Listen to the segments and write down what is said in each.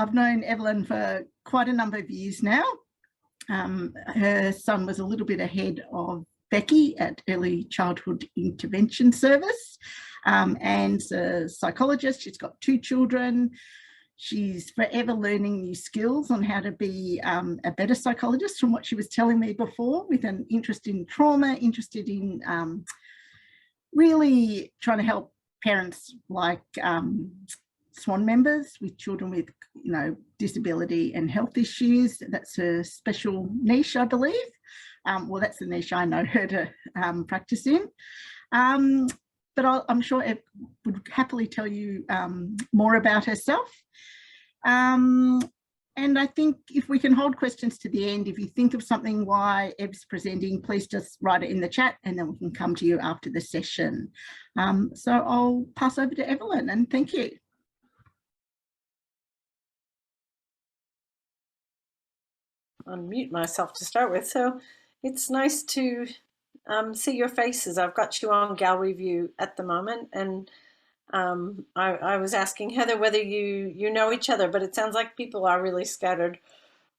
I've known Evelyn for quite a number of years now. Her son was a little bit ahead of Becky at Early Childhood Intervention Service, and a psychologist. She's got 2 children. She's forever learning new skills on how to be a better psychologist, from what she was telling me before, with an interest in trauma, interested in really trying to help parents like SWAN members with children with, disability and health issues. That's her special niche, I believe. Well, that's the niche I know her to practice in. But I'm sure Ev would happily tell you more about herself. And I think if we can hold questions to the end, if you think of something why Ev's presenting, please just write it in the chat and then we can come to you after the session. So I'll pass over to Evelyn, and thank you. Unmute myself to start with. So it's nice to see your faces. I've got you on gallery view at the moment, and I was asking Heather whether you know each other, but it sounds like people are really scattered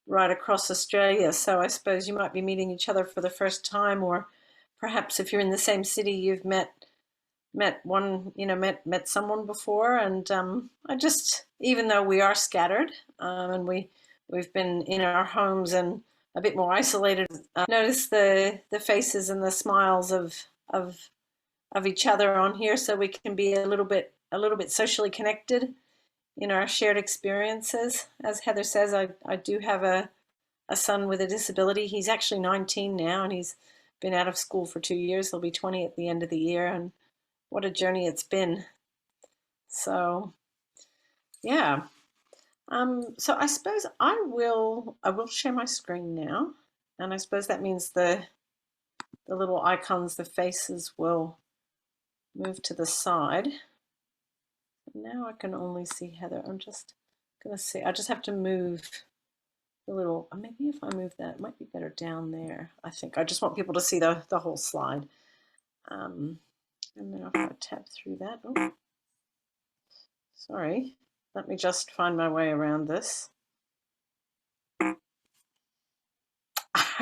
right across Australia. So I suppose you might be meeting each other for the first time, or perhaps if you're in the same city, you've met someone before. And I just, even though we are scattered and we've been in our homes and a bit more isolated, notice the faces and the smiles of each other on here, so we can be a little bit socially connected in our shared experiences. As Heather says, I do have a son with a disability. He's actually 19 now, and he's been out of school for 2 years. He'll be 20 at the end of the year, and what a journey it's been. So yeah. So I suppose I will share my screen now, and I suppose that means the little icons, the faces, will move to the side. Now I can only see Heather. I'm just gonna see. I just have to move the little. Maybe if I move that, it might be better down there. I think I just want people to see the whole slide. And then if I tap through that. Oh, sorry. Let me just find my way around this. I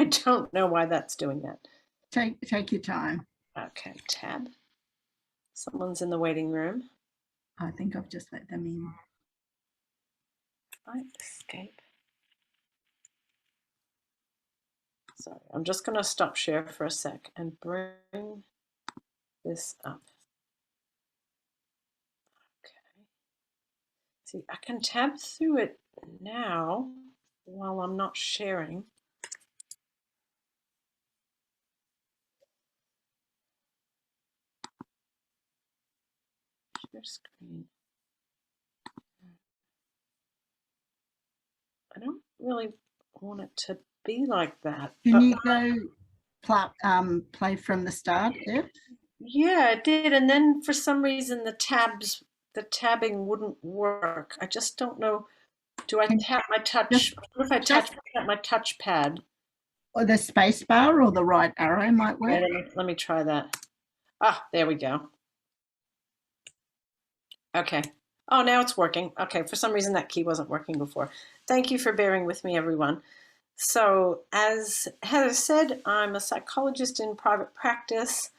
don't know why that's doing that. Take your time. Okay, tab. Someone's in the waiting room. I think I've just let them in. Right, escape. Sorry, I'm just going to stop share for a sec and bring this up. See, I can tab through it now while I'm not sharing. Share screen. I don't really want it to be like that. Can you go play from the start, Ev? Yeah, it did. And then for some reason the tabbing wouldn't work. I just don't know. Do I tap my touch? What if I tap my touchpad? Or the space bar or the right arrow might work. Okay, let me try that. Ah, there we go. Okay. Oh, now it's working. Okay, for some reason that key wasn't working before. Thank you for bearing with me, everyone. So as Heather said, I'm a psychologist in private practice.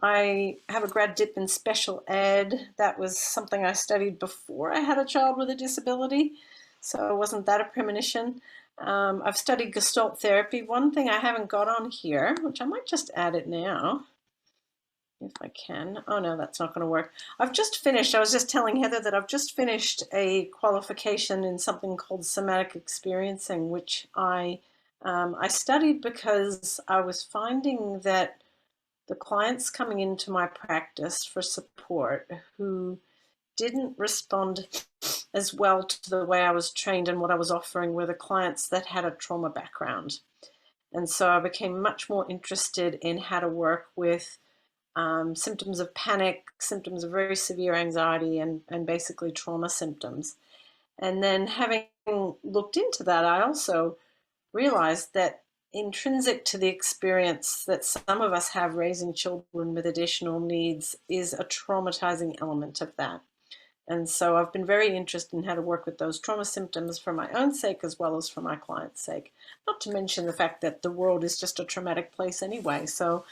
I have a grad dip in special ed. That was something I studied before I had a child with a disability, so wasn't that a premonition? I've studied Gestalt therapy. One thing I haven't got on here, which I might just add it now, if I can. Oh no, that's not going to work. I've just finished, I was just telling Heather that I've just finished a qualification in something called Somatic Experiencing, which I studied because I was finding that the clients coming into my practice for support who didn't respond as well to the way I was trained and what I was offering were the clients that had a trauma background. And so I became much more interested in how to work with symptoms of panic, symptoms of very severe anxiety, and basically trauma symptoms. And then having looked into that, I also realized that intrinsic to the experience that some of us have raising children with additional needs is a traumatizing element of that. And so I've been very interested in how to work with those trauma symptoms for my own sake as well as for my client's sake. Not to mention the fact that the world is just a traumatic place anyway. So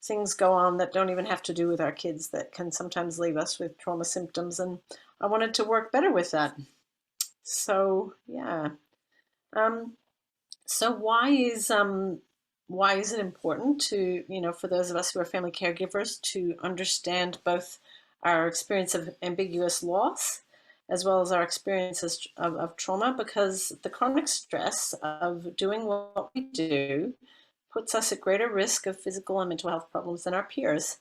things go on that don't even have to do with our kids that can sometimes leave us with trauma symptoms. And I wanted to work better with that. So, yeah. So why is it important to, for those of us who are family caregivers to understand both our experience of ambiguous loss as well as our experiences of trauma? Because the chronic stress of doing what we do puts us at greater risk of physical and mental health problems than our peers.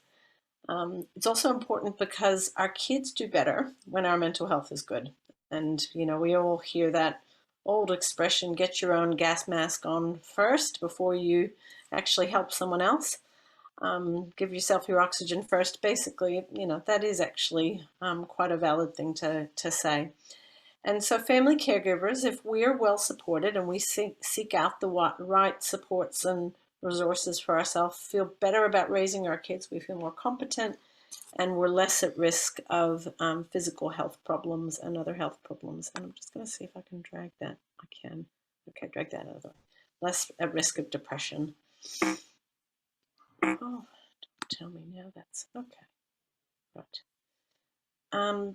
It's also important because our kids do better when our mental health is good. And, we all hear that old expression, get your own gas mask on first before you actually help someone else. Give yourself your oxygen first. Basically, that is actually quite a valid thing to say. And so family caregivers, if we're well supported and we seek out the right supports and resources for ourselves, feel better about raising our kids, we feel more competent, and we're less at risk of physical health problems and other health problems. And I'm just going to see if I can drag that. I can. Okay, drag that out of the way. Less at risk of depression. Oh, don't tell me now that's okay. Right.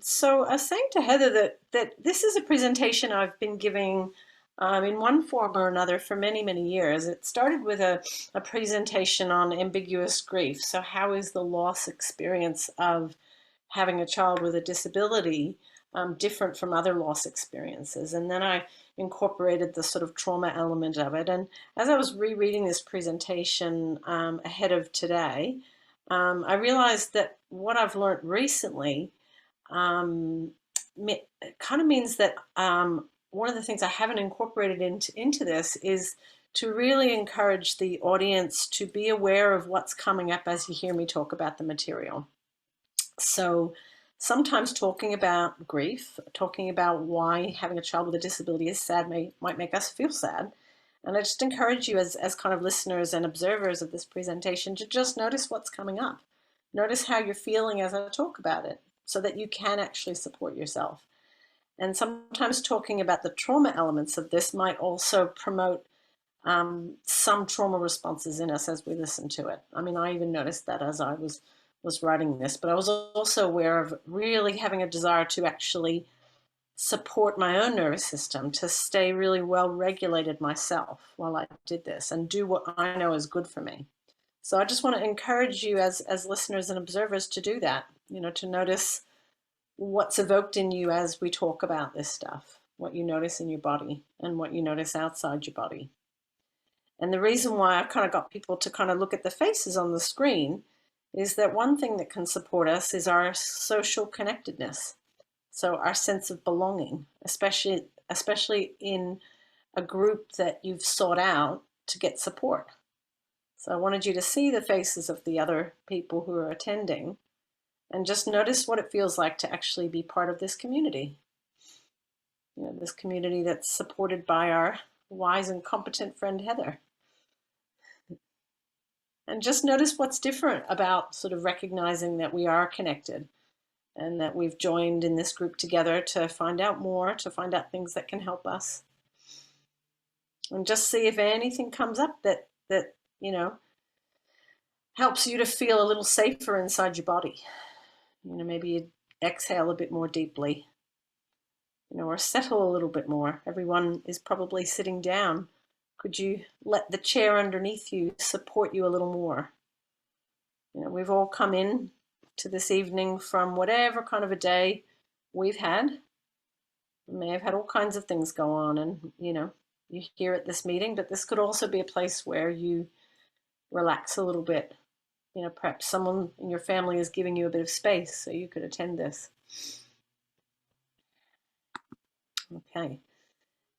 So I was saying to Heather that this is a presentation I've been giving in one form or another for many, many years. It started with a presentation on ambiguous grief. So how is the loss experience of having a child with a disability different from other loss experiences? And then I incorporated the sort of trauma element of it. And as I was rereading this presentation ahead of today, I realized that what I've learned recently kind of means that one of the things I haven't incorporated into this is to really encourage the audience to be aware of what's coming up as you hear me talk about the material. So sometimes talking about grief, talking about why having a child with a disability is sad might make us feel sad. And I just encourage you as kind of listeners and observers of this presentation to just notice what's coming up. Notice how you're feeling as I talk about it so that you can actually support yourself. And sometimes talking about the trauma elements of this might also promote some trauma responses in us as we listen to it. I mean, I even noticed that as I was writing this, but I was also aware of really having a desire to actually support my own nervous system, to stay really well regulated myself while I did this and do what I know is good for me. So I just want to encourage you as listeners and observers to do that, to notice what's evoked in you as we talk about this stuff, what you notice in your body and what you notice outside your body. And the reason why I kind of got people to kind of look at the faces on the screen is that one thing that can support us is our social connectedness. So our sense of belonging, especially in a group that you've sought out to get support. So I wanted you to see the faces of the other people who are attending and just notice what it feels like to actually be part of this community. This community that's supported by our wise and competent friend, Heather. And just notice what's different about sort of recognizing that we are connected and that we've joined in this group together to find out more, to find out things that can help us. And just see if anything comes up that helps you to feel a little safer inside your body. Maybe you exhale a bit more deeply, or settle a little bit more. Everyone is probably sitting down. Could you let the chair underneath you support you a little more? We've all come in to this evening from whatever kind of a day we've had. We may have had all kinds of things go on, and you're here at this meeting, but this could also be a place where you relax a little bit. Perhaps someone in your family is giving you a bit of space so you could attend this. Okay.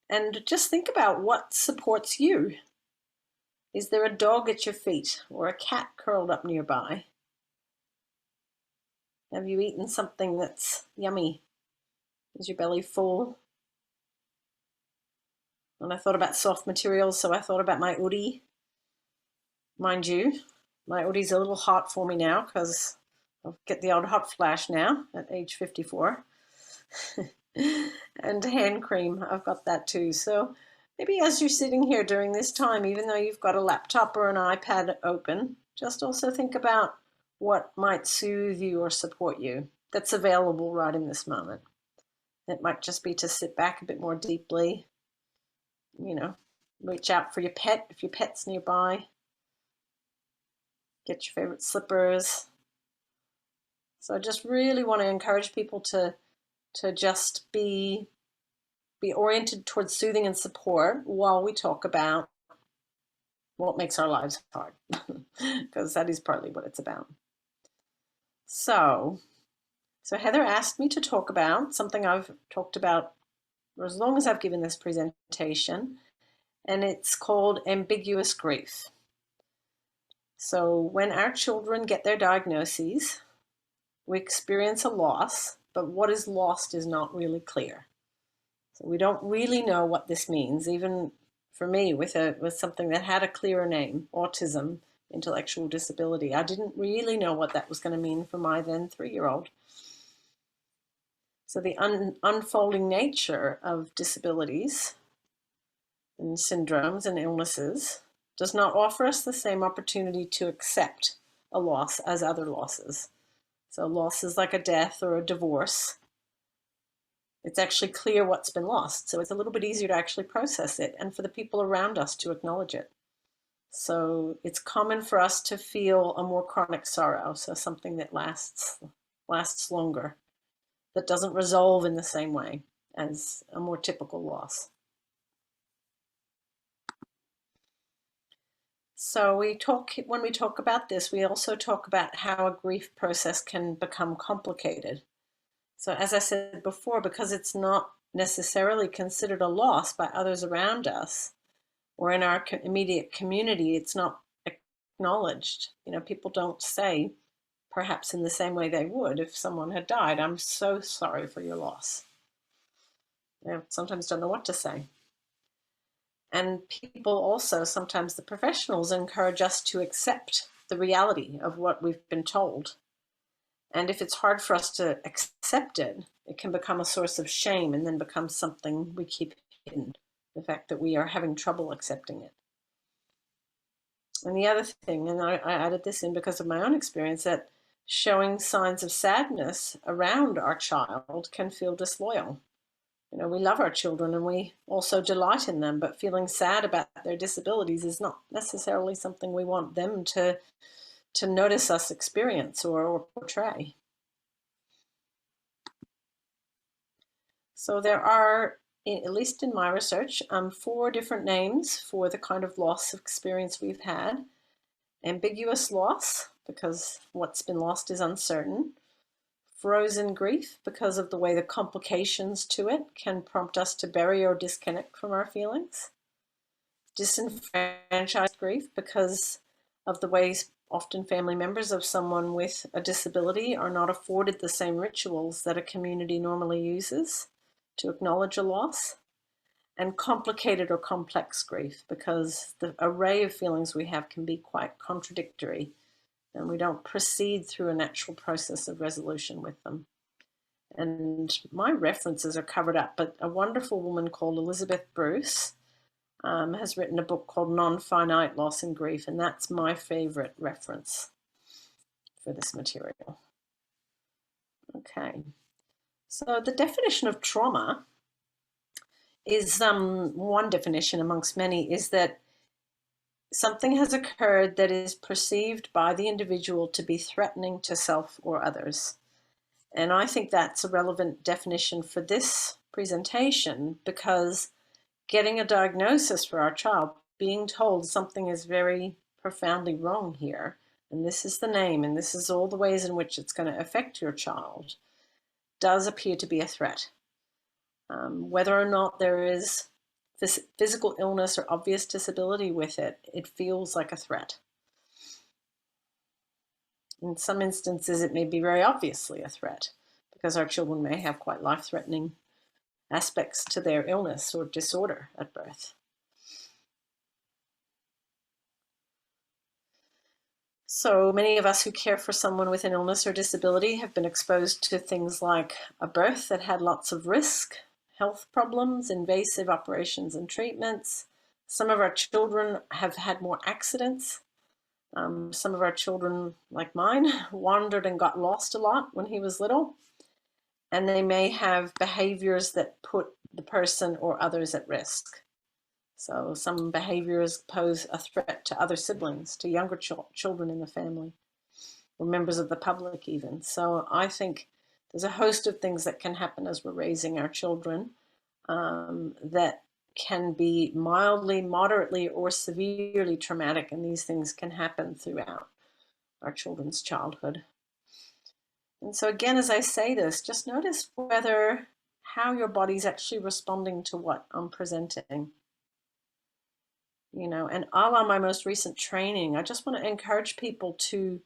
And just think about what supports you. Is there a dog at your feet or a cat curled up nearby? Have you eaten something that's yummy? Is your belly full? And I thought about soft materials, so I thought about my Udi. Mind you, my Udi's a little hot for me now because I'll get the old hot flash now at age 54. And hand cream, I've got that too. So maybe as you're sitting here during this time, even though you've got a laptop or an iPad open, just also think about what might soothe you or support you that's available right in this moment. It might just be to sit back a bit more deeply, reach out for your pet if your pet's nearby, get your favorite slippers. So I just really want to encourage people to just be oriented towards soothing and support while we talk about what makes our lives hard, because that is partly what it's about. So Heather asked me to talk about something I've talked about for as long as I've given this presentation, and it's called ambiguous grief. So when our children get their diagnoses, we experience a loss, but what is lost is not really clear. So we don't really know what this means, even for me with something that had a clearer name, autism, intellectual disability. I didn't really know what that was going to mean for my then 3-year-old. So the unfolding nature of disabilities and syndromes and illnesses does not offer us the same opportunity to accept a loss as other losses. So losses like a death or a divorce, it's actually clear what's been lost. So it's a little bit easier to actually process it and for the people around us to acknowledge it. So it's common for us to feel a more chronic sorrow, so something that lasts longer, that doesn't resolve in the same way as a more typical loss. So when we talk about this, we also talk about how a grief process can become complicated. So as I said before, because it's not necessarily considered a loss by others around us or in our immediate community, it's not acknowledged. People don't say, perhaps in the same way they would if someone had died, "I'm so sorry for your loss." They sometimes don't know what to say. And people also, sometimes the professionals, encourage us to accept the reality of what we've been told. And if it's hard for us to accept it, it can become a source of shame and then become something we keep hidden, the fact that we are having trouble accepting it. And the other thing, and I added this in because of my own experience, that showing signs of sadness around our child can feel disloyal. We love our children and we also delight in them, but feeling sad about their disabilities is not necessarily something we want them to notice us experience or portray. So there are, at least in my research, 4 different names for the kind of loss experience we've had. Ambiguous loss, because what's been lost is uncertain. Frozen grief, because of the way the complications to it can prompt us to bury or disconnect from our feelings. Disenfranchised grief, because of the ways often family members of someone with a disability are not afforded the same rituals that a community normally uses to acknowledge a loss. And complicated or complex grief, because the array of feelings we have can be quite contradictory and we don't proceed through a natural process of resolution with them. And my references are covered up, but a wonderful woman called Elizabeth Bruce has written a book called Non-Finite Loss and Grief, and that's my favorite reference for this material. Okay, so the definition of trauma is one definition amongst many, is that something has occurred that is perceived by the individual to be threatening to self or others. And I think that's a relevant definition for this presentation, because getting a diagnosis for our child, being told something is very profoundly wrong here, and this is the name, and this is all the ways in which it's going to affect your child, does appear to be a threat. Whether or not there is physical illness or obvious disability with it, it feels like a threat. In some instances, it may be very obviously a threat, because our children may have quite life-threatening aspects to their illness or disorder at birth. So many of us who care for someone with an illness or disability have been exposed to things like a birth that had lots of risk, health problems, invasive operations and treatments. Some of our children have had more accidents. Some of our children, like mine, wandered and got lost a lot when he was little. And they may have behaviors that put the person or others at risk. So some behaviors pose a threat to other siblings, to younger children in the family, or members of the public even. So I think there's a host of things that can happen as we're raising our children that can be mildly, moderately, or severely traumatic, and these things can happen throughout our children's childhood. And so again, as I say this, just notice how your body's actually responding to what I'm presenting. And a la my most recent training, I just want to encourage people to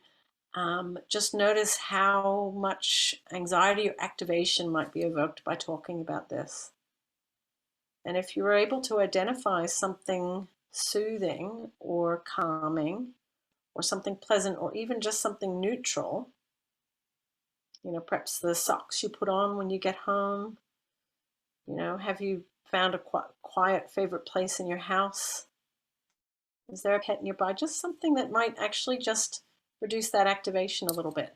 just notice how much anxiety or activation might be evoked by talking about this. And if you're able to identify something soothing or calming or something pleasant or even just something neutral, perhaps the socks you put on when you get home, have you found a quiet favorite place in your house? Is there a pet nearby? Just something that might actually just reduce that activation a little bit.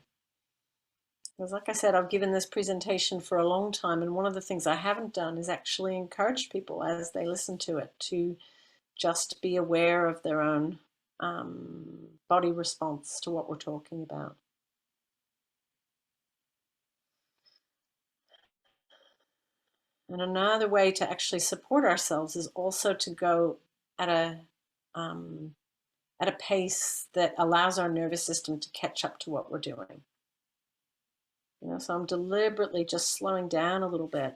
Because like I said, I've given this presentation for a long time, and one of the things I haven't done is actually encourage people as they listen to it to just be aware of their own body response to what we're talking about. And another way to actually support ourselves is also to go at a pace that allows our nervous system to catch up to what we're doing. So I'm deliberately just slowing down a little bit,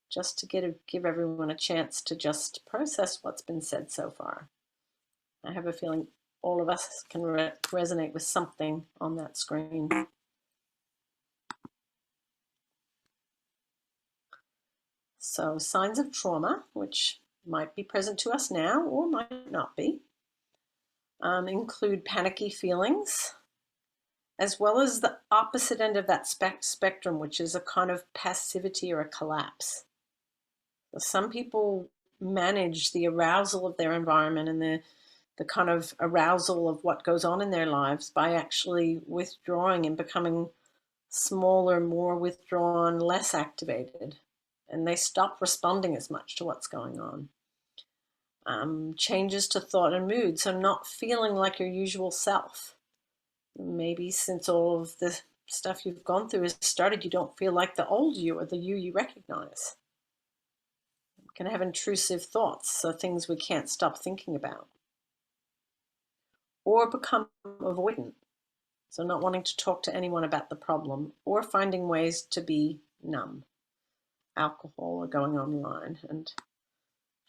just to give everyone a chance to just process what's been said so far. I have a feeling all of us can resonate with something on that screen. So signs of trauma, which might be present to us now or might not be, include panicky feelings, as well as the opposite end of that spectrum, which is a kind of passivity or a collapse. So some people manage the arousal of their environment and the kind of arousal of what goes on in their lives by actually withdrawing and becoming smaller, more withdrawn, less activated. And they stop responding as much to what's going on. Changes to thought and mood, so not feeling like your usual self. Maybe since all of the stuff you've gone through has started, you don't feel like the old you or the you recognize. You can have intrusive thoughts, so things we can't stop thinking about. Or become avoidant, so not wanting to talk to anyone about the problem, or finding ways to be numb. Alcohol or going online, and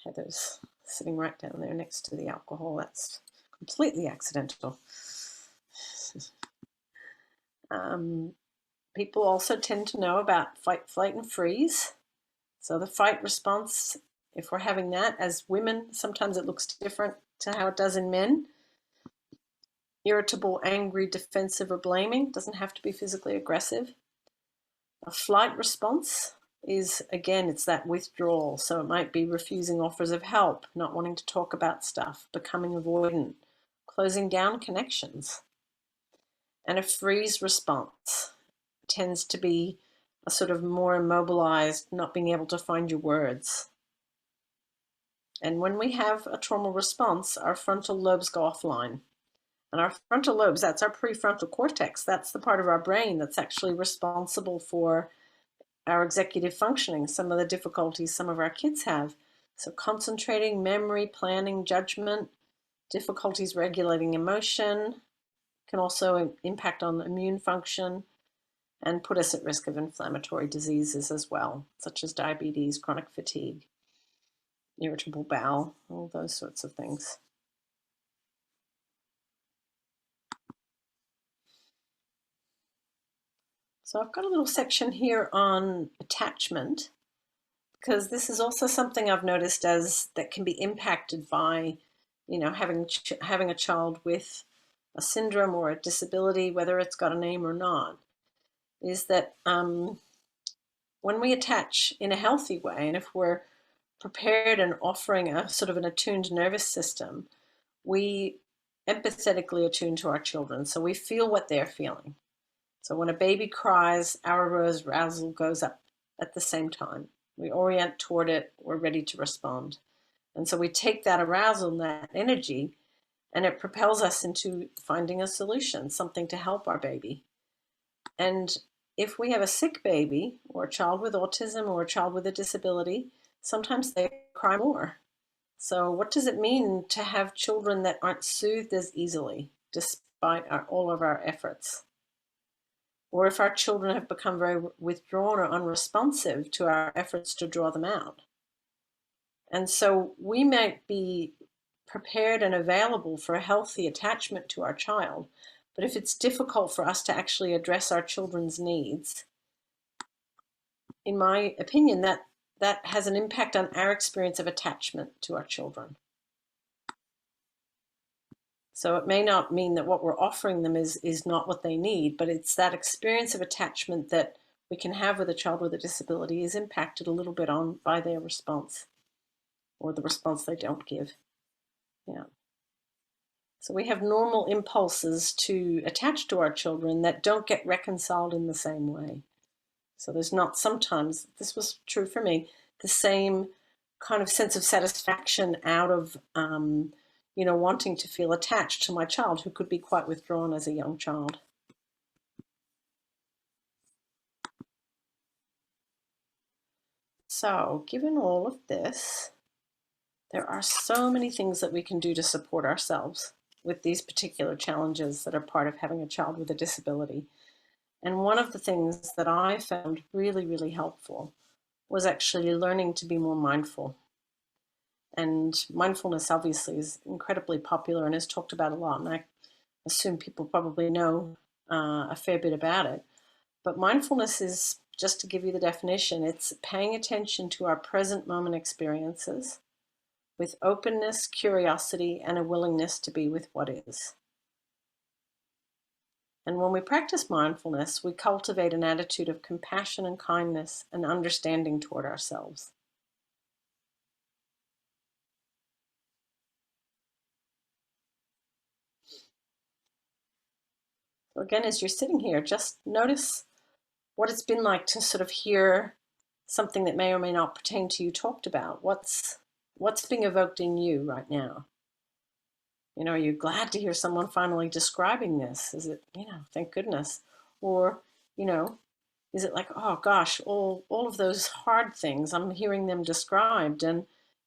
Heather's sitting right down there next to the alcohol. That's completely accidental. People also tend to know about fight, flight, and freeze. So the fight response, if we're having that as women, sometimes it looks different to how it does in men. Irritable, angry, defensive, or blaming. Doesn't have to be physically aggressive. A flight response is, again, it's that withdrawal. So it might be refusing offers of help, not wanting to talk about stuff, becoming avoidant, closing down connections. And a freeze response tends to be a sort of more immobilized, not being able to find your words. And when we have a trauma response, our frontal lobes go offline. And our frontal lobes, that's our prefrontal cortex. That's the part of our brain that's actually responsible for our executive functioning, some of the difficulties some of our kids have. So concentrating, memory, planning, judgment, difficulties regulating emotion, can also impact on immune function and put us at risk of inflammatory diseases as well, such as diabetes, chronic fatigue, irritable bowel, all those sorts of things. So I've got a little section here on attachment, because this is also something I've noticed that can be impacted by, having a child with a syndrome or a disability, whether it's got a name or not, is that when we attach in a healthy way, and if we're prepared and offering a sort of an attuned nervous system, we empathetically attune to our children. So we feel what they're feeling. So when a baby cries, our arousal goes up at the same time. We orient toward it, we're ready to respond. And so we take that arousal and that energy, and it propels us into finding a solution, something to help our baby. And if we have a sick baby or a child with autism or a child with a disability, sometimes they cry more. So what does it mean to have children that aren't soothed as easily despite all of our efforts? Or if our children have become very withdrawn or unresponsive to our efforts to draw them out. And so we might be prepared and available for a healthy attachment to our child, but if it's difficult for us to actually address our children's needs, in my opinion, that has an impact on our experience of attachment to our children. So it may not mean that what we're offering them is not what they need, but it's that experience of attachment that we can have with a child with a disability is impacted a little bit on by their response or the response they don't give. Yeah. So we have normal impulses to attach to our children that don't get reconciled in the same way. So there's not sometimes, this was true for me, the same kind of sense of satisfaction out of wanting to feel attached to my child, who could be quite withdrawn as a young child. So given all of this, there are so many things that we can do to support ourselves with these particular challenges that are part of having a child with a disability. And one of the things that I found really, really helpful was actually learning to be more mindful. And mindfulness obviously is incredibly popular and is talked about a lot. And I assume people probably know a fair bit about it. But mindfulness is, just to give you the definition, it's paying attention to our present moment experiences with openness, curiosity, and a willingness to be with what is. And when we practice mindfulness, we cultivate an attitude of compassion and kindness and understanding toward ourselves. So again, as you're sitting here, just notice what it's been like to sort of hear something that may or may not pertain to you talked about. What's being evoked in you right now? Are you glad to hear someone finally describing this? Is it, thank goodness? Or, is it like, oh gosh, all of those hard things, I'm hearing them described, and,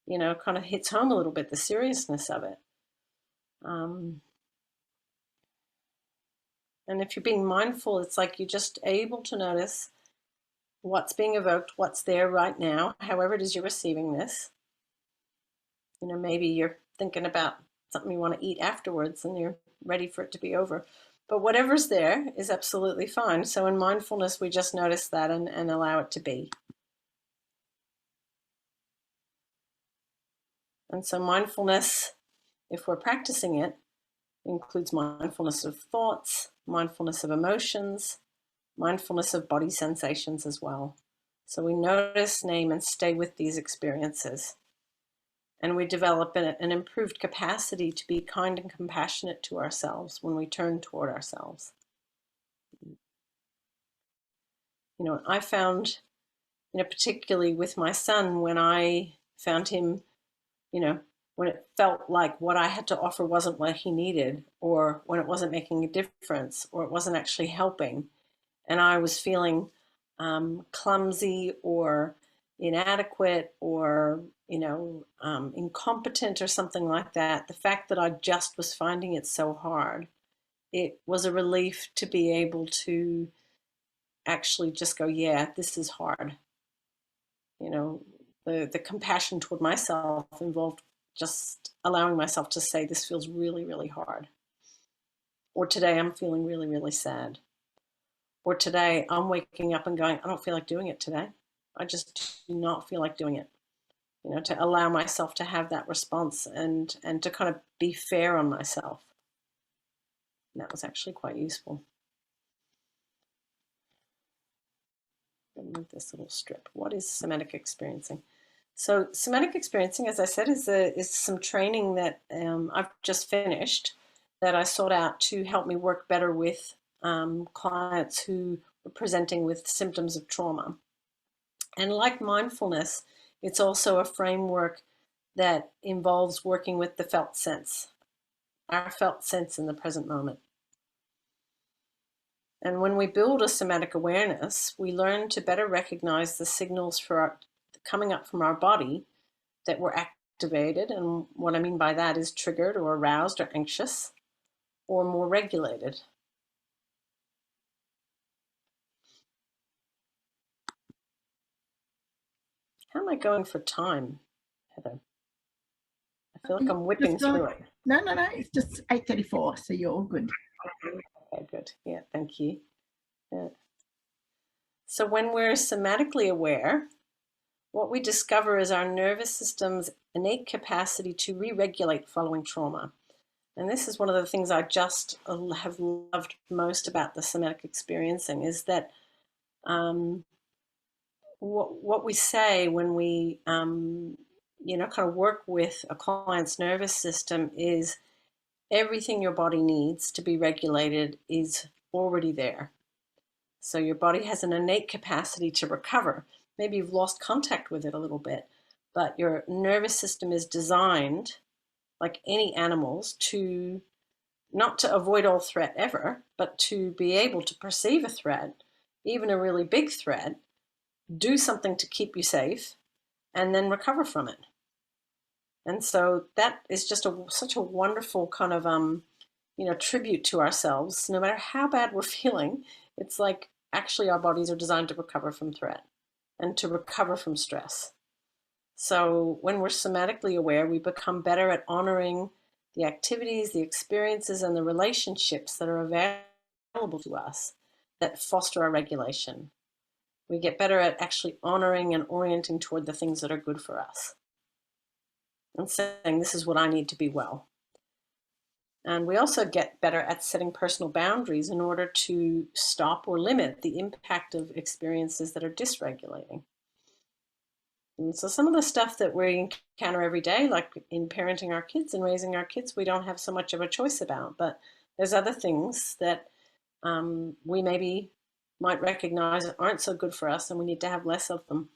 kind of hits home a little bit, the seriousness of it. And if you're being mindful, it's like you're just able to notice what's being evoked, what's there right now, however it is you're receiving this. Maybe you're thinking about something you want to eat afterwards and you're ready for it to be over. But whatever's there is absolutely fine. So in mindfulness, we just notice that and allow it to be. And so mindfulness, if we're practicing it, includes mindfulness of thoughts, mindfulness of emotions, mindfulness of body sensations as well. So we notice, name, and stay with these experiences. And we develop an improved capacity to be kind and compassionate to ourselves when we turn toward ourselves. I found, particularly with my son, when I found him, when it felt like what I had to offer wasn't what he needed, or when it wasn't making a difference, or it wasn't actually helping, and I was feeling clumsy or inadequate or incompetent or something like that, the fact that I just was finding it so hard, it was a relief to be able to actually just go, yeah, this is hard. The compassion toward myself involved just allowing myself to say, this feels really, really hard. Or today I'm feeling really, really sad. Or today I'm waking up and going, I don't feel like doing it today. I just do not feel like doing it. To allow myself to have that response and to kind of be fair on myself. And that was actually quite useful. Remove this little strip. What is somatic experiencing? So somatic experiencing, as I said, is some training that I've just finished that I sought out to help me work better with clients who were presenting with symptoms of trauma. And like mindfulness, it's also a framework that involves working with the felt sense, our felt sense in the present moment. And when we build a somatic awareness, we learn to better recognize the signals coming up from our body that were activated. And what I mean by that is triggered or aroused or anxious or more regulated. How am I going for time, Heather? I feel like I'm whipping through it. No, it's just 8:34, so you're all good. Okay, good. Yeah, thank you. Yeah. So when we're somatically aware, what we discover is our nervous system's innate capacity to re-regulate following trauma. And this is one of the things I just have loved most about the somatic experiencing, is that what we say when we kind of work with a client's nervous system is everything your body needs to be regulated is already there. So your body has an innate capacity to recover. Maybe you've lost contact with it a little bit, but your nervous system is designed, like any animal's, to not to avoid all threat ever, but to be able to perceive a threat, even a really big threat, do something to keep you safe, and then recover from it. And so that is just such a wonderful kind of tribute to ourselves. No matter how bad we're feeling, it's like actually our bodies are designed to recover from threat and to recover from stress. So when we're somatically aware, we become better at honoring the activities, the experiences, and the relationships that are available to us that foster our regulation. We get better at actually honoring and orienting toward the things that are good for us and saying, this is what I need to be well. And we also get better at setting personal boundaries in order to stop or limit the impact of experiences that are dysregulating. And so some of the stuff that we encounter every day, like in parenting our kids and raising our kids, we don't have so much of a choice about. But there's other things that we maybe might recognize aren't so good for us, and we need to have less of them.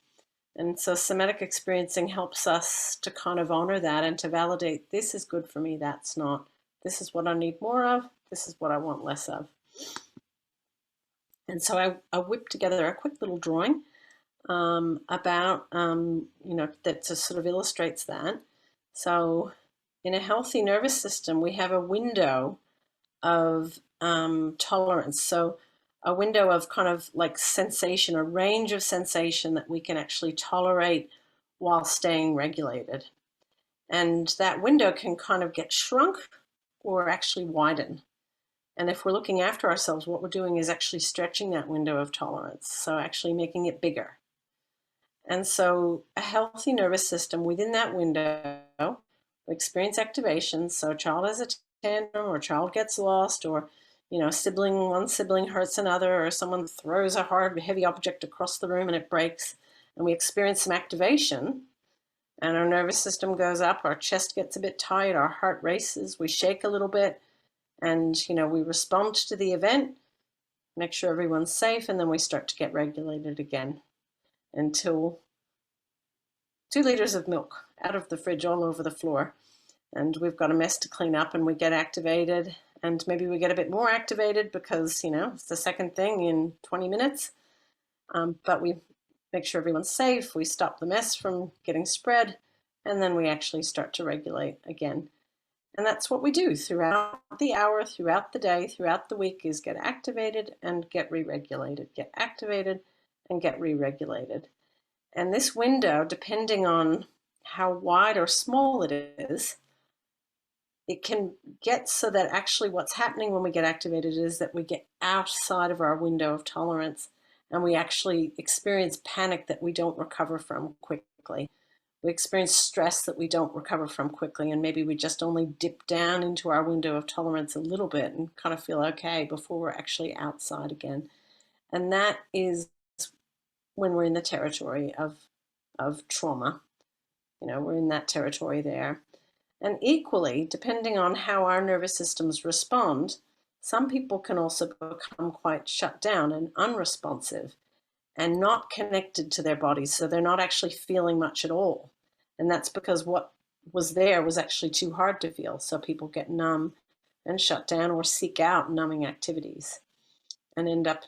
And so somatic experiencing helps us to kind of honor that and to validate, this is good for me, that's not. This is what I need more of. This is what I want less of. And so I whipped together a quick little drawing about, that just sort of illustrates that. So in a healthy nervous system, we have a window of tolerance. So a window of kind of like sensation, a range of sensation that we can actually tolerate while staying regulated. And that window can kind of get shrunk or actually widen. And if we're looking after ourselves, what we're doing is actually stretching that window of tolerance. So actually making it bigger. And so a healthy nervous system within that window, we experience activation. So a child has a tantrum, or a child gets lost, or one sibling hurts another, or someone throws a hard, heavy object across the room and it breaks, and we experience some activation, and our nervous system goes up, our chest gets a bit tight, our heart races, we shake a little bit, and we respond to the event, make sure everyone's safe, and then we start to get regulated again until 2 liters of milk out of the fridge all over the floor, and we've got a mess to clean up, and we get activated, and maybe we get a bit more activated because it's the second thing in 20 minutes, but we make sure everyone's safe, we stop the mess from getting spread, and then we actually start to regulate again. And that's what we do throughout the hour, throughout the day, throughout the week, is get activated and get re-regulated, get activated and get re-regulated. And this window, depending on how wide or small it is, it can get so that actually what's happening when we get activated is that we get outside of our window of tolerance and we actually experience panic that we don't recover from quickly. We experience stress that we don't recover from quickly, and maybe we just only dip down into our window of tolerance a little bit and kind of feel okay before we're actually outside again. And that is when we're in the territory of trauma. We're in that territory there. And equally, depending on how our nervous systems respond, some people can also become quite shut down and unresponsive and not connected to their bodies. So they're not actually feeling much at all. And that's because what was there was actually too hard to feel. So people get numb and shut down or seek out numbing activities and end up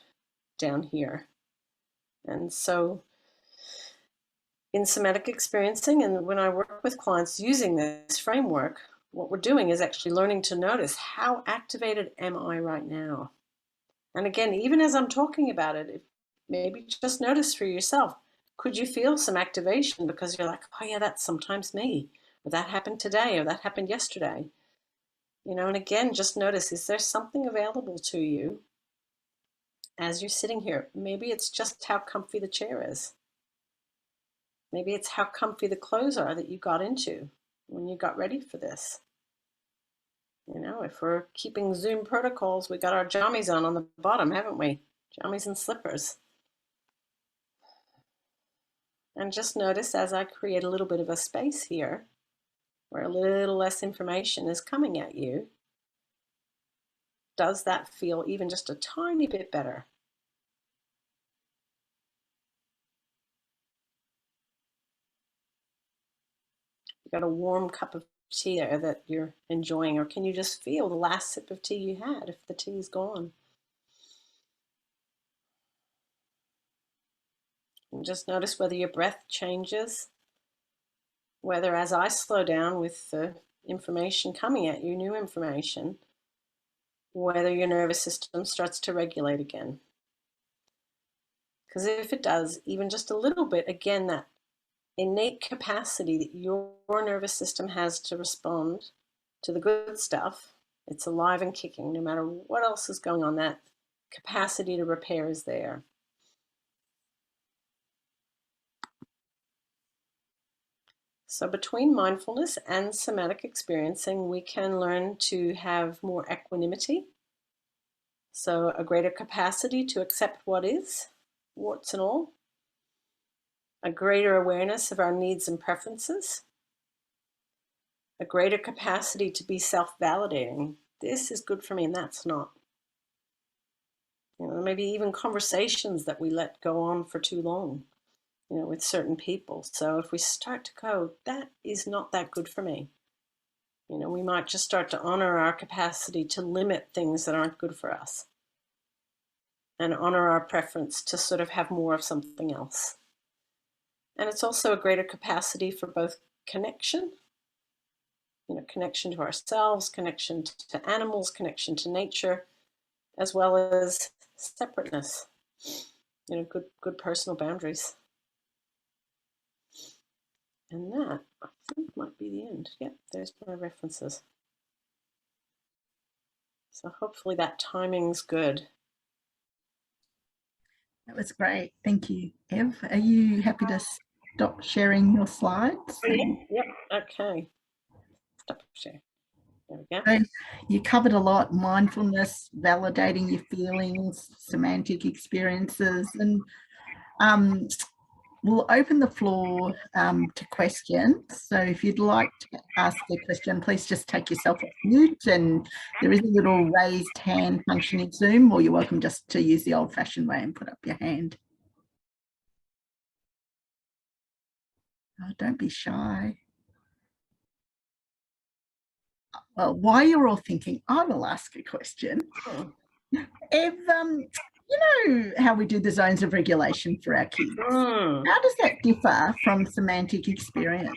down here. And so in somatic experiencing, and when I work with clients using this framework, what we're doing is actually learning to notice, how activated am I right now? And again, even as I'm talking about it, maybe just notice for yourself, could you feel some activation because you're like, oh yeah, that's sometimes me, or that happened today, or that happened yesterday. And again, just notice, is there something available to you as you're sitting here? Maybe it's just how comfy the chair is. Maybe it's how comfy the clothes are that you got into when you got ready for this. If we're keeping Zoom protocols, we got our jammies on the bottom, haven't we? Jammies and slippers. And just notice, as I create a little bit of a space here, where a little less information is coming at you, does that feel even just a tiny bit better? You got a warm cup of tea there that you're enjoying, or can you just feel the last sip of tea you had if the tea's gone? And just notice whether your breath changes, whether as I slow down with the information coming at you, new information, whether your nervous system starts to regulate again. Because if it does, even just a little bit, again, that innate capacity that your nervous system has to respond to the good stuff, it's alive and kicking no matter what else is going on. That capacity to repair is there. So between mindfulness and somatic experiencing, we can learn to have more equanimity. So a greater capacity to accept what is, warts and all. A greater awareness of our needs and preferences. A greater capacity to be self-validating. This is good for me and that's not. Maybe even conversations that we let go on for too long, with certain people. So if we start to go, that is not that good for me. We might just start to honor our capacity to limit things that aren't good for us and honor our preference to sort of have more of something else. And it's also a greater capacity for both connection, connection to ourselves, connection to animals, connection to nature, as well as separateness, good personal boundaries. And that, I think, might be the end. Yep, there's my references. So hopefully that timing's good. That was great. Thank you. Ev, are you happy to stop sharing your slides? Yep, okay. Stop sharing. There we go. So you covered a lot: mindfulness, validating your feelings, semantic experiences, and we'll open the floor to questions. So if you'd like to ask a question, please just take yourself off mute, and there is a little raised hand function in Zoom, or you're welcome just to use the old-fashioned way and put up your hand. Oh, don't be shy. Well, while you're all thinking, I will ask a question. Ev, you know how we do the zones of regulation for our kids? How does that differ from semantic experience?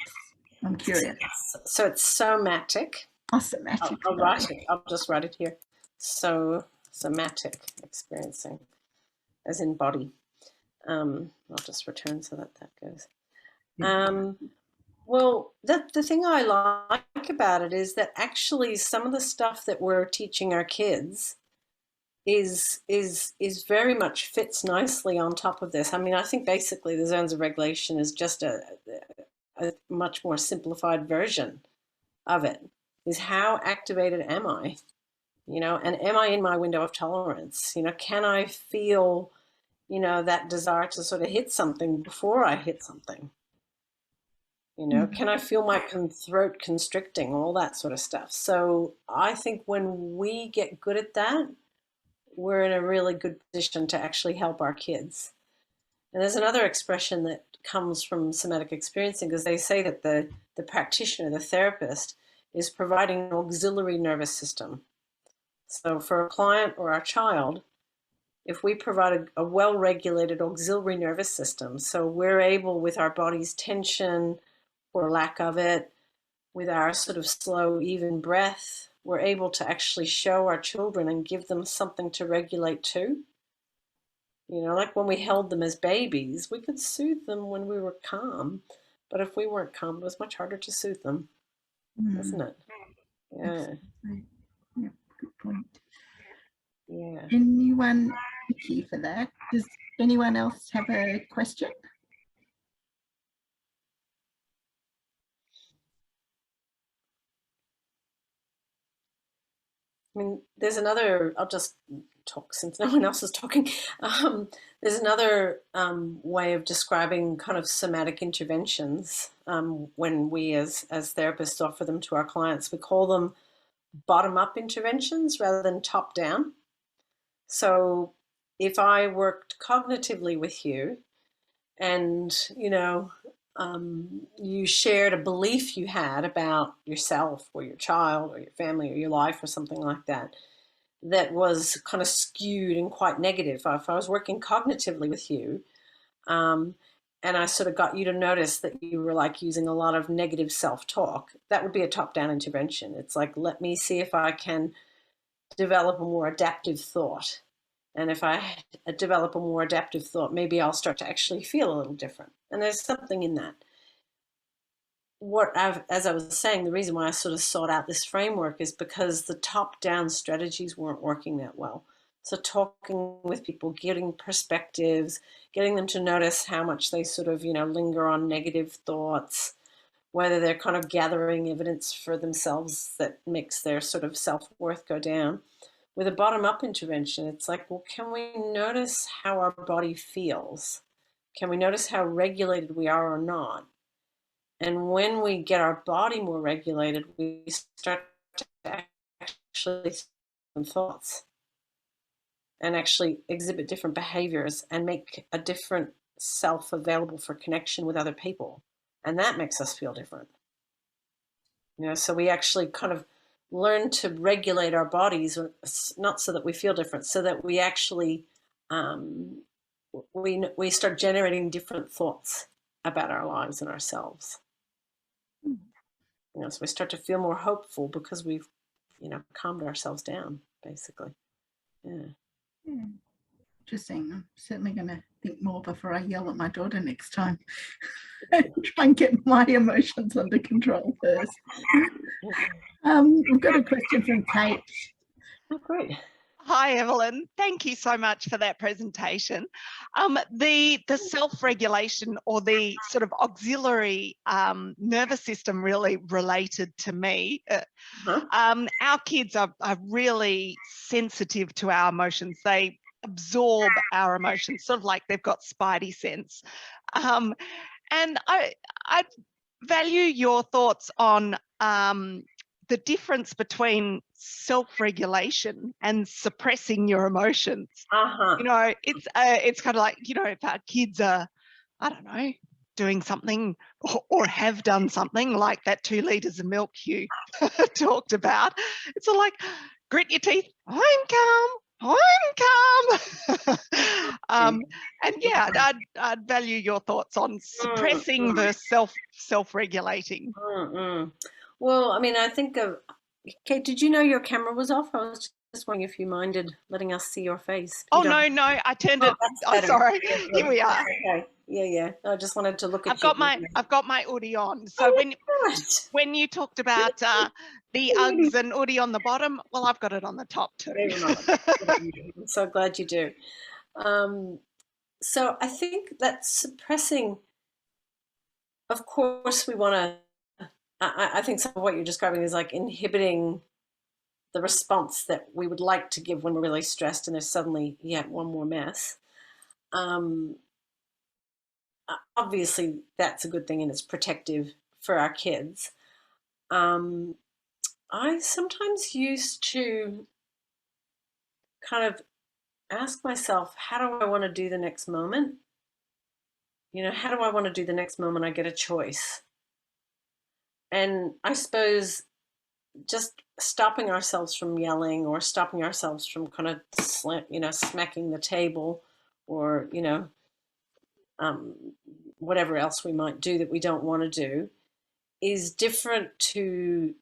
I'm curious. So it's somatic. Oh, somatic. I'll write it. I'll just write it here. So somatic experiencing, as in body. I'll just return so that goes. Well, the thing I like about it is that actually some of the stuff that we're teaching our kids is very much fits nicely on top of this. I mean, I think basically the zones of regulation is just a much more simplified version of it, is how activated am I? And am I in my window of tolerance? Can I feel, that desire to sort of hit something before I hit something? Can I feel my throat constricting, all that sort of stuff? So I think when we get good at that, we're in a really good position to actually help our kids. And there's another expression that comes from somatic experiencing, because they say that the practitioner, the therapist, is providing an auxiliary nervous system. So for a client or our child, if we provide a well-regulated auxiliary nervous system, so we're able, with our body's tension or lack of it, with our sort of slow, even breath, we're able to actually show our children and give them something to regulate too. Like when we held them as babies, we could soothe them when we were calm. But if we weren't calm, it was much harder to soothe them, wasn't it? Yeah. Absolutely. Yeah, good point. Yeah. Anyone, thank you for that. Does anyone else have a question? I mean, there's another, I'll just talk since no one else is talking. There's another way of describing kind of somatic interventions when we as therapists offer them to our clients. We call them bottom-up interventions rather than top-down. So if I worked cognitively with you and, you shared a belief you had about yourself or your child or your family or your life or something like that, that was kind of skewed and quite negative. If I was working cognitively with you, and I sort of got you to notice that you were like using a lot of negative self-talk, that would be a top-down intervention. It's like, let me see if I can develop a more adaptive thought. And if I develop a more adaptive thought, maybe I'll start to actually feel a little different. And there's something in that. As I was saying, the reason why I sort of sought out this framework is because the top-down strategies weren't working that well. So talking with people, getting perspectives, getting them to notice how much they sort of, linger on negative thoughts, whether they're kind of gathering evidence for themselves that makes their sort of self-worth go down. With a bottom-up intervention, it's like, well, can we notice how our body feels? Can we notice how regulated we are or not? And when we get our body more regulated, we start to actually think thoughts and actually exhibit different behaviors and make a different self available for connection with other people. And that makes us feel different. So we actually kind of learn to regulate our bodies, not so that we feel different, so that we actually, we start generating different thoughts about our lives and ourselves. So we start to feel more hopeful because we've, calmed ourselves down, basically. Yeah. Interesting. I'm certainly going to think more before I yell at my daughter next time. Try and get my emotions under control first. We've got a question from Kate. Oh, great. Hi, Evelyn. Thank you so much for that presentation. The self-regulation or the sort of auxiliary nervous system really related to me. Our kids are really sensitive to our emotions. They absorb our emotions, sort of like they've got spidey sense. And I value your thoughts on the difference between self-regulation and suppressing your emotions. It's kind of like, if our kids are, I don't know, doing something or have done something like that 2 litres of milk you talked about, it's all like, grit your teeth, I'm calm. And yeah, I'd value your thoughts on suppressing versus self-regulating. Well, I mean, I think of, Kate, did you know your camera was off? I was just wondering if you minded letting us see your face. No, I turned it. Oh, sorry. Here we are. Okay. Yeah. I just wanted to look at you. I've got my hoodie on. So when you talked about the Uggs and hoodie on the bottom, well, I've got it on the top too. I'm so glad you do. So I think that suppressing of course, we want to, I think some of what you're describing is like inhibiting the response that we would like to give when we're really stressed and there's suddenly yet one more mess. Um, Obviously, that's a good thing and it's protective for our kids. I sometimes used to kind of ask myself, how do I want to do the next moment? You know, how do I want to do the next moment I get a choice? And I suppose just stopping ourselves from yelling or stopping ourselves from kind of, smacking the table or, um, whatever else we might do that we don't want to do is different to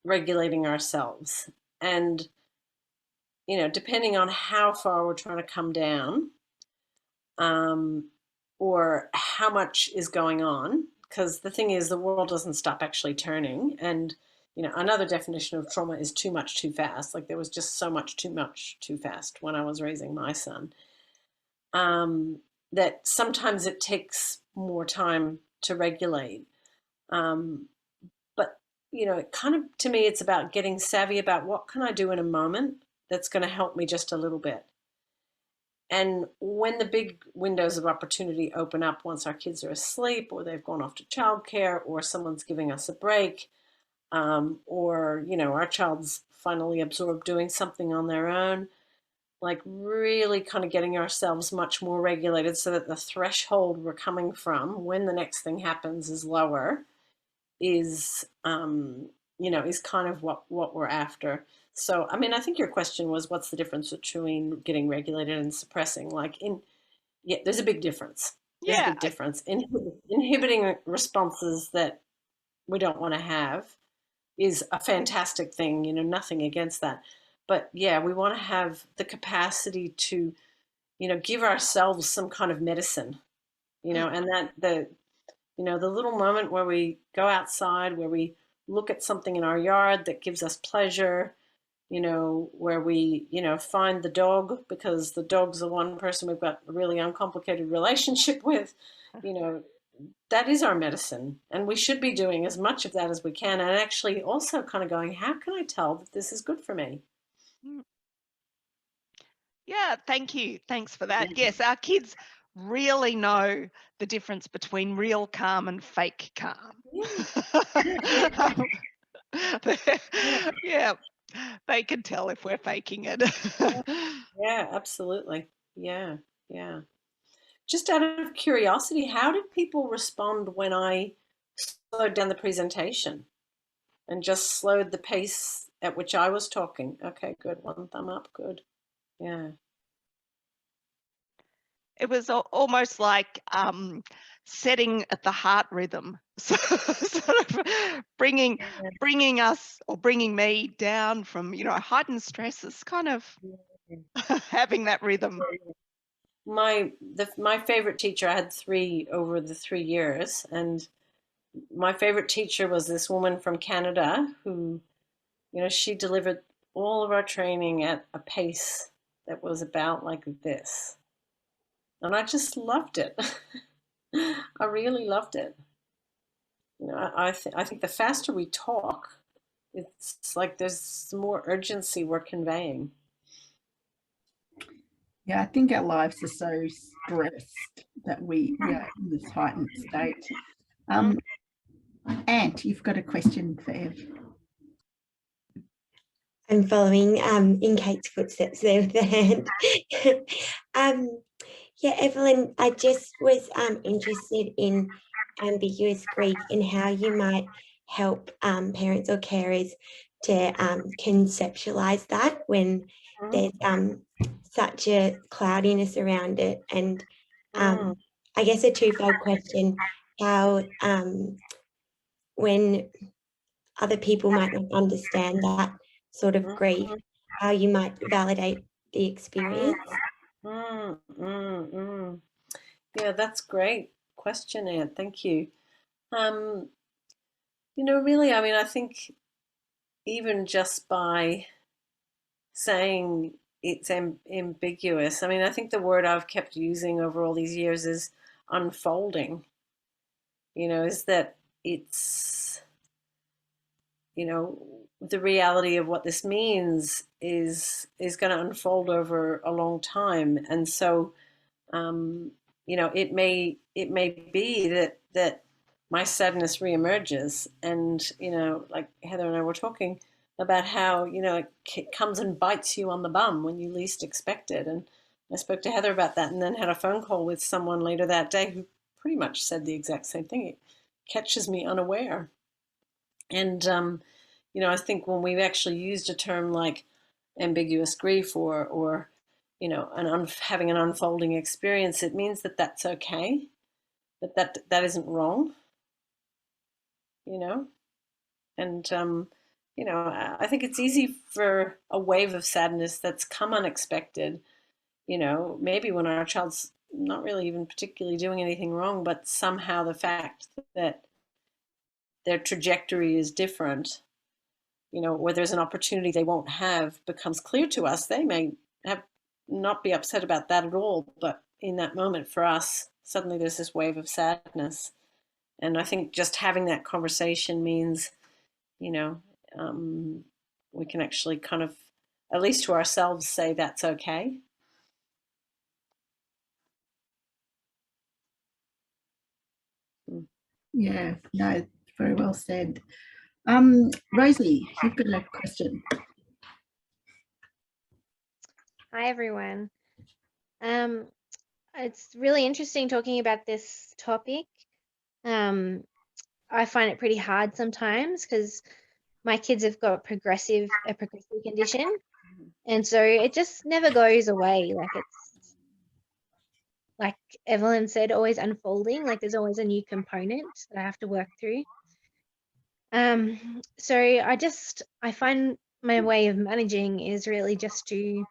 regulating ourselves. And, depending on how far we're trying to come down, or how much is going on, because the thing is, the world doesn't stop actually turning. And, another definition of trauma is too much too fast. Like there was just so much too fast when I was raising my son. That sometimes it takes more time to regulate. But, it kind of, to me, it's about getting savvy about what can I do in a moment that's going to help me just a little bit. And when the big windows of opportunity open up once our kids are asleep or they've gone off to childcare or someone's giving us a break, or, our child's finally absorbed doing something on their own, like really kind of getting ourselves much more regulated so that the threshold we're coming from when the next thing happens is lower is, is kind of what we're after. So, I mean, I think your question was, what's the difference between getting regulated and suppressing? Yeah, there's a big difference. There's a Yeah. big difference. Inhibiting responses that we don't want to have is a fantastic thing, nothing against that. But yeah, we want to have the capacity to, give ourselves some kind of medicine, and that the little moment where we go outside, where we look at something in our yard that gives us pleasure, where we, find the dog because the dog's the one person we've got a really uncomplicated relationship with, that is our medicine. And we should be doing as much of that as we can. And actually also kind of going, how can I tell that this is good for me? Yeah, thank you. Thanks for that. Yes, our kids really know the difference between real calm and fake calm. Yeah, they can tell if we're faking it. Yeah, absolutely. Yeah, yeah. Just out of curiosity, how did people respond when I slowed down the presentation and just slowed the pace at which I was talking? Okay, good. One thumb up. Good. Yeah. It was almost like setting at the heart rhythm, so, sort of bringing us or bringing me down from heightened stresses, kind of having that rhythm. My favorite teacher, I had 3 over the 3 years, and my favorite teacher was this woman from Canada who, she delivered all of our training at a pace that was about like this. And I just loved it. I really loved it. I think the faster we talk, it's like there's more urgency we're conveying. Yeah, I think our lives are so stressed that we are in this heightened state. Ant, you've got a question for Ev. I'm following in Kate's footsteps there with the hand. Yeah, Evelyn, I just was interested in ambiguous grief and how you might help parents or carers to conceptualize that when there's such a cloudiness around it. And I guess a twofold question, how when other people might not understand that sort of grief, how you might validate the experience. Yeah, that's great question, Anne. Thank you. Really, I mean, I think even just by saying it's ambiguous, I mean, I think the word I've kept using over all these years is unfolding. is that it's, the reality of what this means is going to unfold over a long time. And so, it may be that my sadness reemerges, and like Heather and I were talking about how it comes and bites you on the bum when you least expect it. And I spoke to Heather about that, and then had a phone call with someone later that day who pretty much said the exact same thing. It catches me unaware. And I think when we've actually used a term like ambiguous grief or having an unfolding experience, it means that that's okay, that isn't wrong, and I think it's easy for a wave of sadness that's come unexpected, maybe when our child's not really even particularly doing anything wrong, but somehow the fact that their trajectory is different, where there's an opportunity they won't have, becomes clear to us. They may not be upset about that at all, but in that moment for us, suddenly there's this wave of sadness. And I think just having that conversation means, we can actually kind of, at least to ourselves, say that's okay. Yeah, no, very well said. Rosie, you've got a question. Hi, everyone. It's really interesting talking about this topic. I find it pretty hard sometimes because my kids have got a progressive condition, and so it just never goes away. Like, it's like Evelyn said, always unfolding. Like, there's always a new component that I have to work through. So I find my way of managing is really just to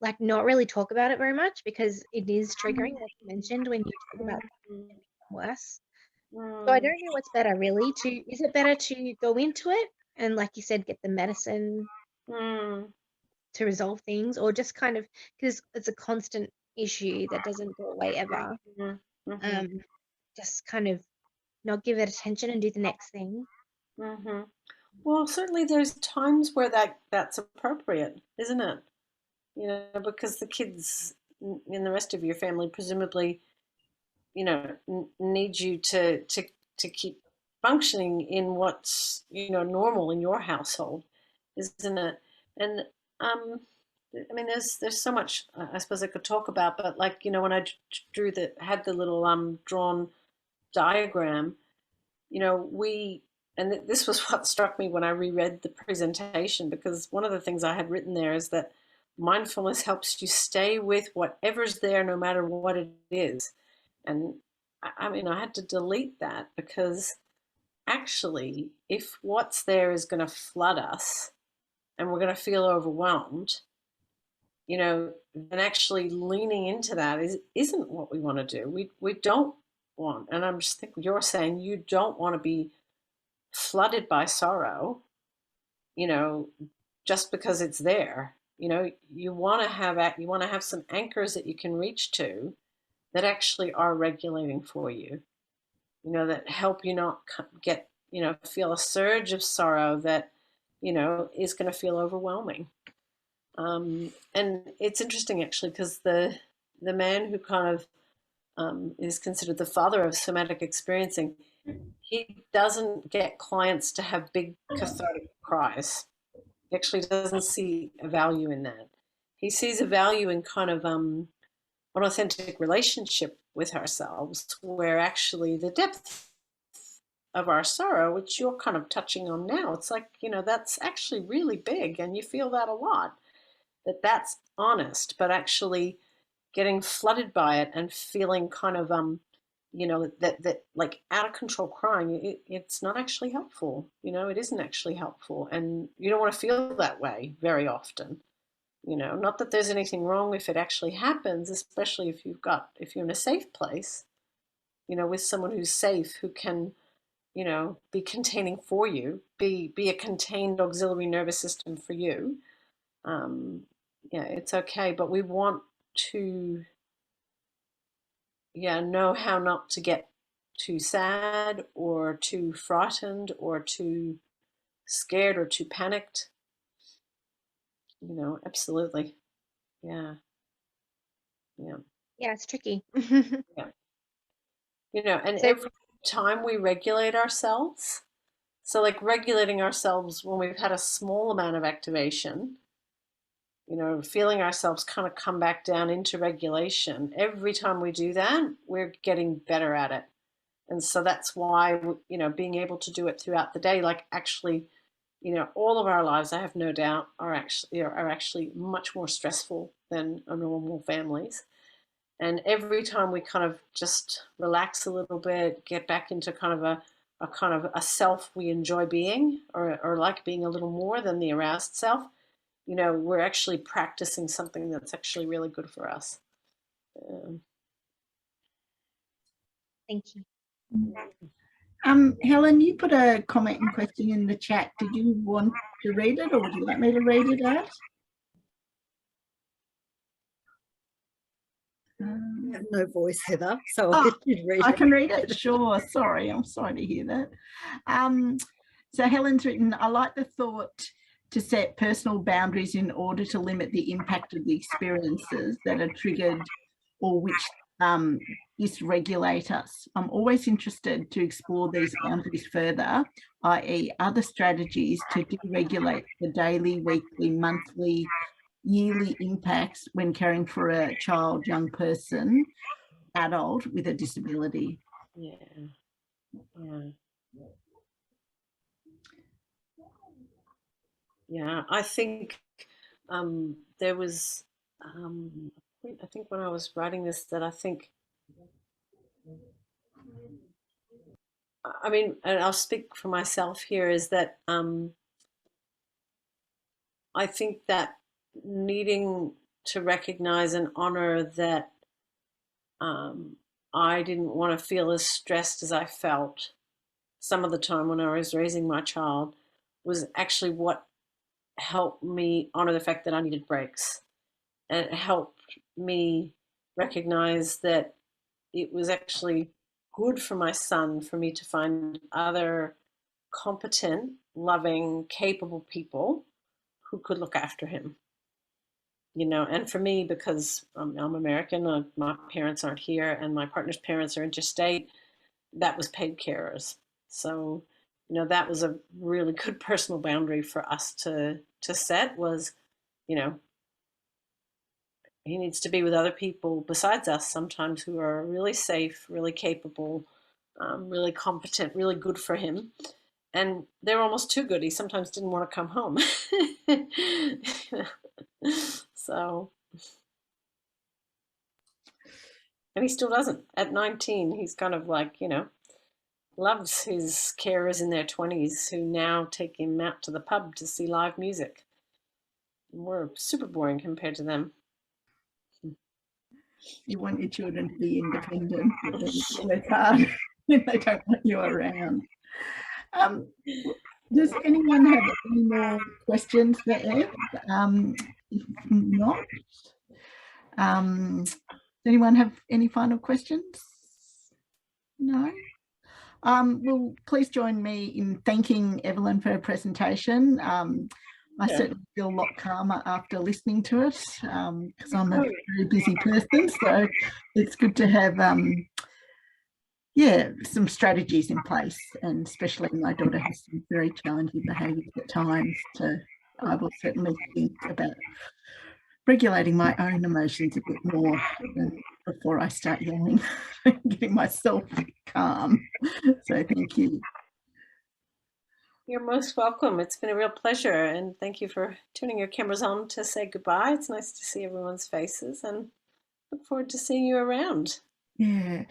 like not really talk about it very much, because it is triggering, like you mentioned, when you talk about it become worse. So I don't know what's better, really. Is it better to go into it and, like you said, get the medicine to resolve things, or just kind of, because it's a constant issue that doesn't go away ever, just kind of not give it attention and do the next thing? Well, certainly there's times where that's appropriate, isn't it? Because the kids in the rest of your family presumably, need you to keep functioning in what's, normal in your household, isn't it? And I mean, there's so much I suppose I could talk about, but like, when I had the little drawn diagram, and this was what struck me when I reread the presentation, because one of the things I had written there is that mindfulness helps you stay with whatever's there, no matter what it is. And I mean, I had to delete that, because actually, if what's there is going to flood us and we're going to feel overwhelmed, then actually leaning into that isn't what we want to do. We don't want, and I'm just thinking, you're saying you don't want to be flooded by sorrow, just because it's there. You want to have some anchors that you can reach to that actually are regulating for you, that help you not get, feel a surge of sorrow that, is going to feel overwhelming. And it's interesting, actually, because the man who kind of is considered the father of somatic experiencing, he doesn't get clients to have big cathartic cries. He actually doesn't see a value in that. He sees a value in kind of an authentic relationship with ourselves, where actually the depth of our sorrow, which you're kind of touching on now, it's like, that's actually really big, and you feel that a lot, that's honest, but actually getting flooded by it and feeling kind of that like out of control crying, it's not actually helpful. It isn't actually helpful, and you don't want to feel that way very often. Not that there's anything wrong if it actually happens, especially if you're in a safe place, with someone who's safe, who can, be containing for you, be a contained auxiliary nervous system for you. Yeah, it's okay, but we want to know how not to get too sad or too frightened or too scared or too panicked. Absolutely. Yeah. Yeah. Yeah, it's tricky. Yeah. And So every time we regulate ourselves, so like regulating ourselves when we've had a small amount of activation, feeling ourselves kind of come back down into regulation, every time we do that, we're getting better at it. And so that's why, being able to do it throughout the day, like actually, all of our lives, I have no doubt, are actually much more stressful than a normal family's. And every time we kind of just relax a little bit, get back into kind of a self we enjoy being, or like being a little more than the aroused self, we're actually practicing something that's actually really good for us. thank you. Helen, you put a comment and question in the chat. Did you want to read it, or would you like me to read it out? I have no voice, Heather, so I'll get you to read it. I can read it, sure. Sorry, I'm sorry to hear that. So Helen's written, I like the thought to set personal boundaries in order to limit the impact of the experiences that are triggered or which dysregulate us. I'm always interested to explore these boundaries further, i.e. other strategies to deregulate the daily, weekly, monthly, yearly impacts when caring for a child, young person, adult with a disability. Yeah. I think there was I think when I was writing this that I think, and I'll speak for myself here, is that I think that needing to recognize and honor that I didn't want to feel as stressed as I felt some of the time when I was raising my child was actually what helped me honor the fact that I needed breaks. And it helped me recognize that it was actually good for my son for me to find other competent, loving, capable people who could look after him. And for me, because I'm American, my parents aren't here and my partner's parents are interstate, that was paid carers. So, that was a really good personal boundary for us to set was, he needs to be with other people besides us sometimes who are really safe, really capable, really competent, really good for him. And they were almost too good. He sometimes didn't want to come home. So, and he still doesn't. At 19, he's kind of like, loves his carers in their 20s who now take him out to the pub to see live music. And we're super boring compared to them. You want your children to be independent, but it's hard when they don't want you around. Does anyone have any more questions for Ev? If not, does anyone have any final questions? No? Well, please join me in thanking Evelyn for her presentation. I certainly feel a lot calmer after listening to it because I'm a very busy person. So it's good to have, some strategies in place. And especially my daughter has some very challenging behaviours at times. So I will certainly think about regulating my own emotions a bit more before I start yelling, getting myself calm. So thank you. You're most welcome. It's been a real pleasure. And thank you for turning your cameras on to say goodbye. It's nice to see everyone's faces and look forward to seeing you around. Yeah.